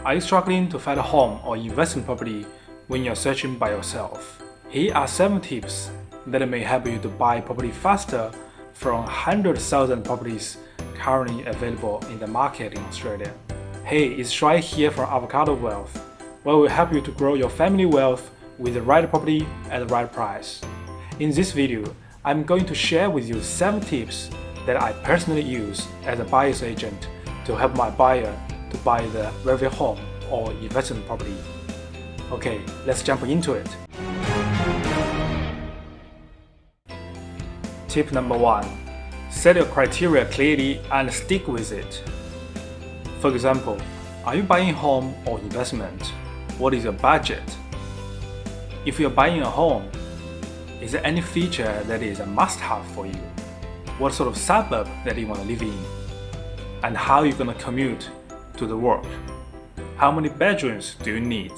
Are you struggling to find a home or investment property when you're searching by yourself? Here are 7 tips that may help you to buy property faster from 100,000 properties currently available in the market in Australia. Hey, it's Shuai here from Avocado Wealth, where we'll help you to grow your family wealth with the right property at the right price. In this video, I'm going to share with you 7 tips that I personally use as a buyer's agent to help my buyer to buy the very home or investment property. Okay, let's jump into it. Tip number 1. Set your criteria clearly and stick with it. For example, are you buying a home or investment? What is your budget? If you're buying a home, is there any feature that is a must-have for you? What sort of suburb that you want to live in? And how are you going to commute to the work? How many bedrooms do you need?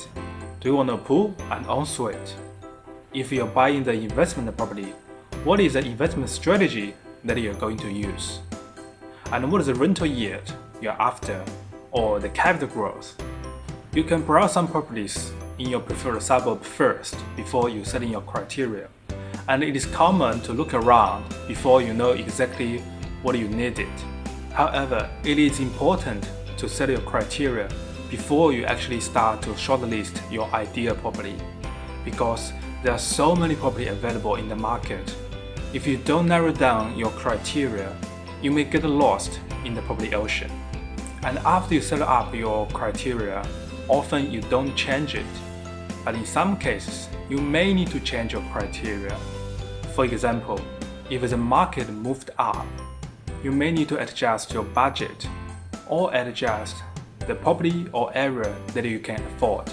Do you want a pool and ensuite? If you're buying the investment property, what is the investment strategy that you're going to use? And what is the rental yield you're after, or the capital growth? You can browse some properties in your preferred suburb first before you set in your criteria. And it is common to look around before you know exactly what you needed. However, it is important to set your criteria before you actually start to shortlist your ideal property, because there are so many property available in the market. If you don't narrow down your criteria, you may get lost in the property ocean. And after you set up your criteria, often you don't change it. But in some cases, you may need to change your criteria. For example, if the market moved up, you may need to adjust your budget or adjust the property or area that you can afford.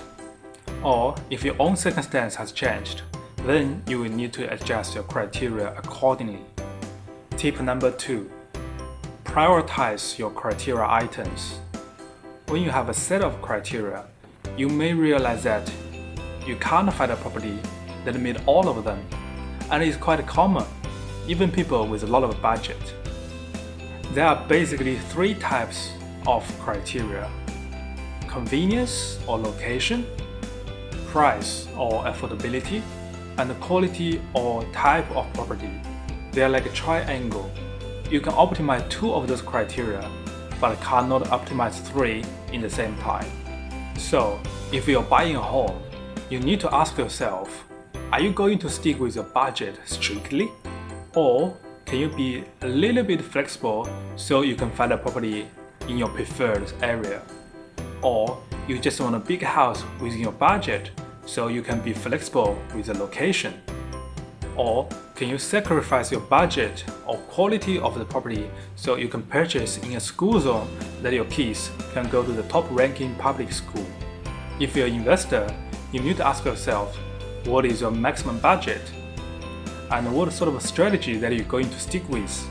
Or if your own circumstance has changed, then you will need to adjust your criteria accordingly. Tip number 2. Prioritize your criteria items. When you have a set of criteria, you may realize that you can't find a property that meet all of them, and it's quite common, even people with a lot of budget. There are basically 3 types of criteria: convenience or location, price or affordability, and quality or type of property. They are like a triangle. You can optimize 2 of those criteria, but cannot optimize 3 in the same time. So, if you're buying a home, you need to ask yourself, are you going to stick with your budget strictly? Or can you be a little bit flexible so you can find a property in your preferred area? Or you just want a big house within your budget so you can be flexible with the location? Or can you sacrifice your budget or quality of the property so you can purchase in a school zone that your kids can go to the top ranking public school? If you're an investor, you need to ask yourself, what is your maximum budget? And what sort of strategy that you're going to stick with?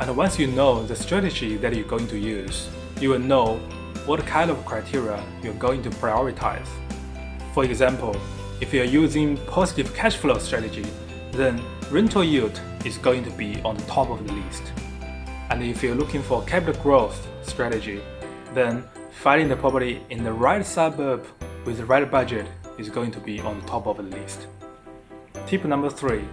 And once you know the strategy that you're going to use, you will know what kind of criteria you're going to prioritize. For example, if you're using positive cash flow strategy, then rental yield is going to be on the top of the list. And if you're looking for capital growth strategy, then finding the property in the right suburb with the right budget is going to be on the top of the list. Tip number 3.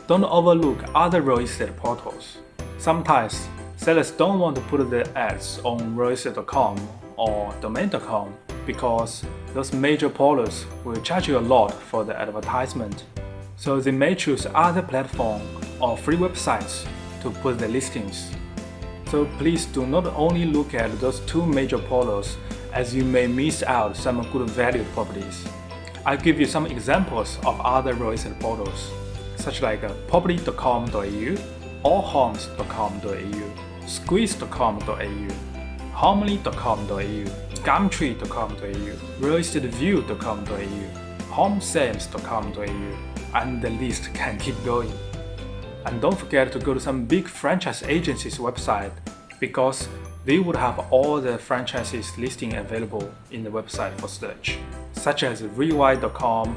Don't overlook other real estate portals. Sometimes sellers don't want to put their ads on realestate.com or domain.com because those major portals will charge you a lot for the advertisement. So they may choose other platforms or free websites to put their listings. So please do not only look at those 2 major portals, as you may miss out some good valued properties. I'll give you some examples of other real estate portals, such like property.com.au, allhomes.com.au, squeeze.com.au, homely.com.au, gumtree.com.au, realestateView.com.au, homesales.com.au, and the list can keep going. And don't forget to go to some big franchise agencies' website, because they would have all the franchises listing available in the website for search, such as Rewild.com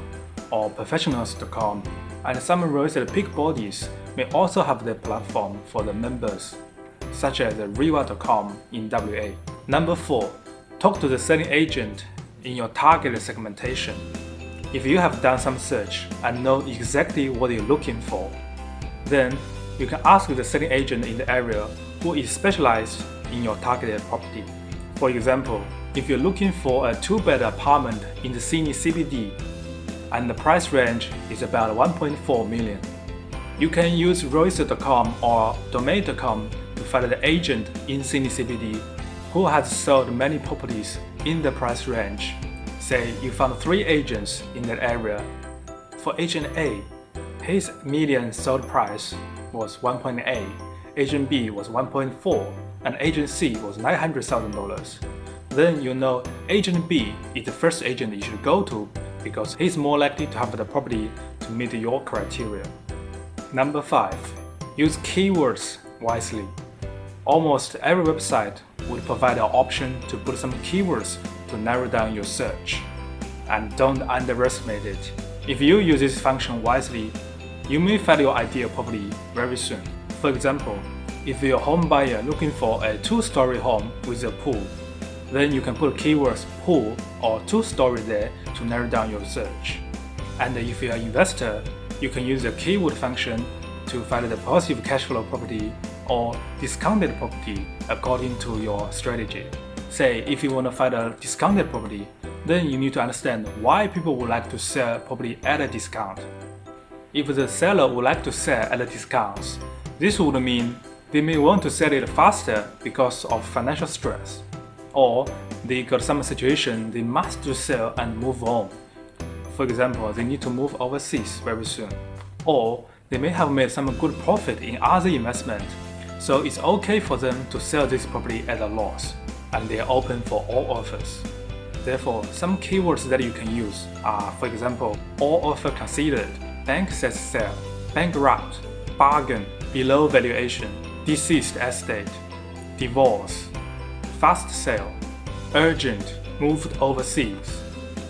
or Professionals.com, and some real estate big bodies may also have their platform for the members, such as Rewild.com in WA. Number 4. Talk to the selling agent in your target segmentation. If you have done some search and know exactly what you're looking for, then you can ask the selling agent in the area who is specialized in your targeted property. For example, if you're looking for a 2-bed apartment in the Sydney CBD and the price range is about 1.4 million, you can use Realestate.com or Domain.com to find the agent in Sydney CBD who has sold many properties in the price range. Say you found 3 agents in that area. For agent A, his median sold price was 1.8, agent B was 1.4, and agent C was $900,000. Then you know agent B is the first agent you should go to because he's more likely to have the property to meet your criteria. Number 5. Use keywords wisely. Almost every website would provide an option to put some keywords to narrow down your search. And don't underestimate it. If you use this function wisely, you may find your ideal property very soon. For example, if you're a home buyer looking for a 2-story home with a pool, then you can put keywords pool or 2-story there to narrow down your search. And if you're an investor, you can use the keyword function to find the positive cash flow property or discounted property according to your strategy. Say, if you want to find a discounted property, then you need to understand why people would like to sell property at a discount. If the seller would like to sell at a discount, this would mean they may want to sell it faster because of financial stress, or they got some situation they must sell and move on. For example, they need to move overseas very soon, or they may have made some good profit in other investment, so it's okay for them to sell this property at a loss, and they are open for all offers. Therefore, some keywords that you can use are, for example, all offer considered, bank says sell, bankrupt, bargain, below valuation, deceased estate, divorce, fast sale, urgent, moved overseas,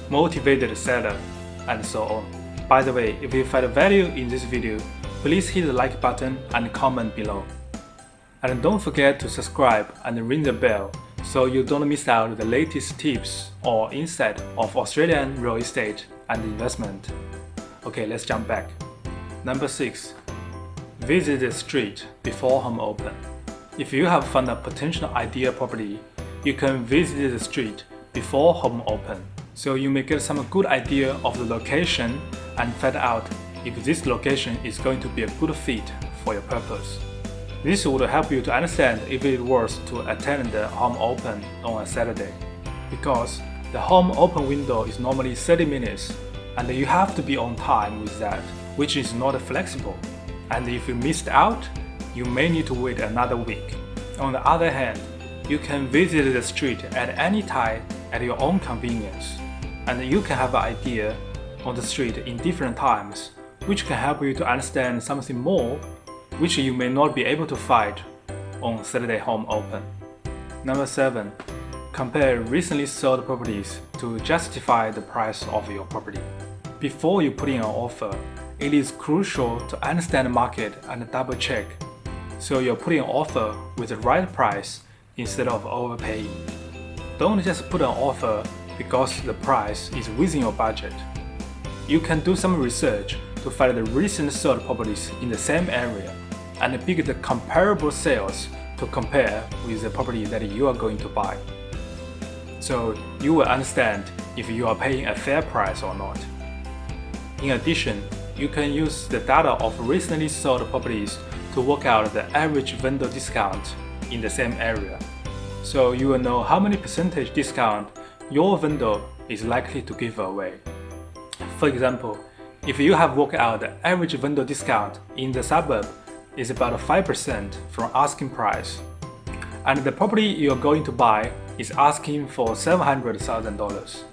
motivated seller, and so on. By the way, if you find value in this video, please hit the like button and comment below. And don't forget to subscribe and ring the bell so you don't miss out the latest tips or insight of Australian real estate and investment. Okay, let's jump back. Number 6. Visit the street before home open. If you have found a potential ideal property, you can visit the street before home open, so you may get some good idea of the location and find out if this location is going to be a good fit for your purpose. This would help you to understand if it is worth to attend the home open on a Saturday, because the home open window is normally 30 minutes and you have to be on time with that, which is not flexible. And if you missed out, you may need to wait another week. On the other hand, you can visit the street at any time at your own convenience, and you can have an idea on the street in different times, which can help you to understand something more which you may not be able to find on Saturday home open. Number 7. Compare recently sold properties to justify the price of your property. Before you put in an offer, it is crucial to understand the market and double check, so you're putting an offer with the right price instead of overpaying. Don't just put an offer because the price is within your budget. You can do some research to find the recent sold properties in the same area and pick the comparable sales to compare with the property that you are going to buy. So you will understand if you are paying a fair price or not. In addition, you can use the data of recently sold properties to work out the average vendor discount in the same area. So you will know how many percentage discount your vendor is likely to give away. For example, if you have worked out the average vendor discount in the suburb is about 5% from asking price, and the property you are going to buy is asking for $700,000,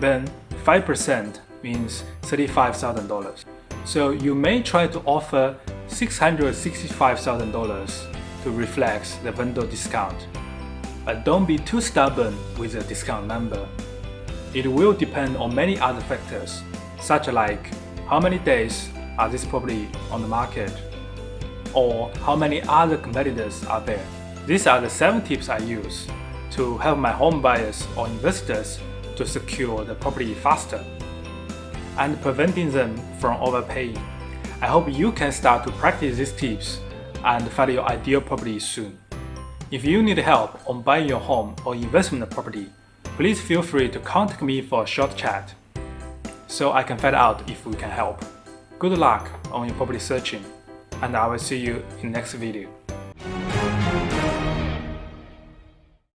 then 5% means $35,000. So you may try to offer $665,000 to reflect the vendor discount. But don't be too stubborn with the discount number. It will depend on many other factors, such like how many days are this property on the market, or how many other competitors are there. These are the 7 tips I use. to help my home buyers or investors to secure the property faster and preventing them from overpaying. I hope you can start to practice these tips and find your ideal property soon. If you need help on buying your home or investment property, please feel free to contact me for a short chat so I can find out if we can help. Good luck on your property searching, and I will see you in the next video.